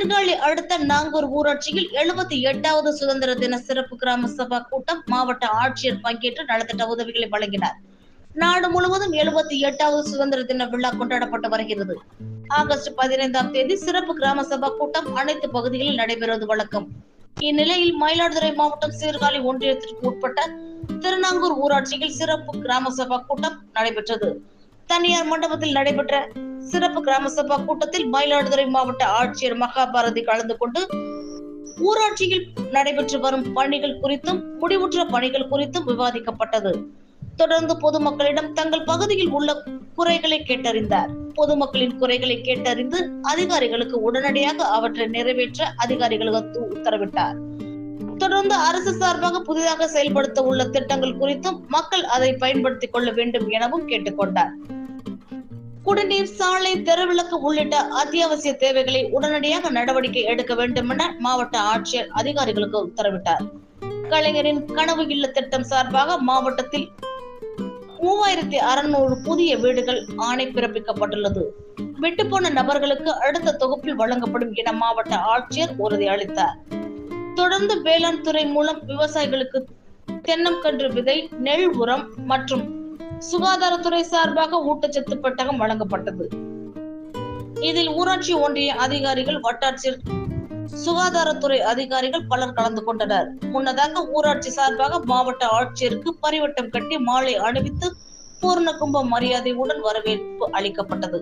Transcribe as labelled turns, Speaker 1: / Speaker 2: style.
Speaker 1: சீர்காழி அடுத்த நாங்கூர் ஊராட்சியில் 78வது சுதந்திர தின சிறப்பு கிராம சபா கூட்டம் மாவட்ட ஆட்சியர் பங்கேற்று நலத்திட்ட உதவிகளை வழங்கினார். நாடு முழுவதும் 78வது சுதந்திர தின விழா கொண்டாடப்பட்டு வருகிறது. ஆகஸ்ட் 15ஆம் தேதி சிறப்பு கிராம சபா கூட்டம் அனைத்து பகுதிகளில் நடைபெறுவது வழக்கம். இந்நிலையில் மயிலாடுதுறை மாவட்டம் சீர்காழி ஒன்றியத்திற்கு உட்பட்ட திருநாங்கூர் ஊராட்சியில் சிறப்பு கிராம சபா கூட்டம் நடைபெற்றது. தனியார் மண்டபத்தில் நடைபெற்ற சிறப்பு கிராம சபா கூட்டத்தில் மயிலாடுதுறை மாவட்ட ஆட்சியர் மகாபாரதி கலந்து கொண்டு ஊராட்சியில் நடைபெற்று வரும் பணிகள் குறித்தும் முடிவுற்ற பணிகள் குறித்தும் விவாதிக்கப்பட்டது. தொடர்ந்து பொதுமக்களிடம் தங்கள் பகுதியில் உள்ள குறைகளை கேட்டறிந்தார். பொதுமக்களின் குறைகளை கேட்டறிந்து அதிகாரிகளுக்கு உடனடியாக அவற்றை நிறைவேற்ற அதிகாரிகளுக்கு உத்தரவிட்டார். தொடர்ந்து அரசு சார்பாக புதிதாக செயல்படுத்த உள்ள திட்டங்கள் குறித்தும் மக்கள் அதை பயன்படுத்திக் கொள்ள வேண்டும் எனவும் கேட்டுக்கொண்டார். குடிநீர், சாலை, தெருவிளக்கு உள்ளிட்ட அத்தியாவசிய தேவைகளை உடனடியாக நடவடிக்கை எடுக்க வேண்டும் என மாவட்ட ஆட்சியர் அதிகாரிகளுக்கு உத்தரவிட்டார். கலைஞரின் கனவு இல்ல திட்டம் சார்பாக மாவட்டத்தில் 3600 புதிய வீடுகள் ஆணை பிறப்பிக்கப்பட்டுள்ளது. விட்டுப்போன நபர்களுக்கு அடுத்த தொகுப்பில் வழங்கப்படும் என மாவட்ட ஆட்சியர் உறுதி அளித்தார். தொடர்ந்து வேளாண் துறை மூலம் விவசாயிகளுக்கு தென்னங்கன்று விதை, நெல் உரம் மற்றும் சுகாதாரத்துறை சார்பாக ஊட்டச்சத்து பெட்டகம் வழங்கப்பட்டது. இதில் ஊராட்சி ஒன்றிய அதிகாரிகள், வட்டாட்சியர், சுகாதாரத்துறை அதிகாரிகள் பலர் கலந்து கொண்டனர். முன்னதாக ஊராட்சி சார்பாக மாவட்ட ஆட்சியருக்கு பரிவட்டம் கட்டி மாலை அணிவித்து பூர்ண கும்ப மரியாதையுடன் வரவேற்பு அளிக்கப்பட்டது.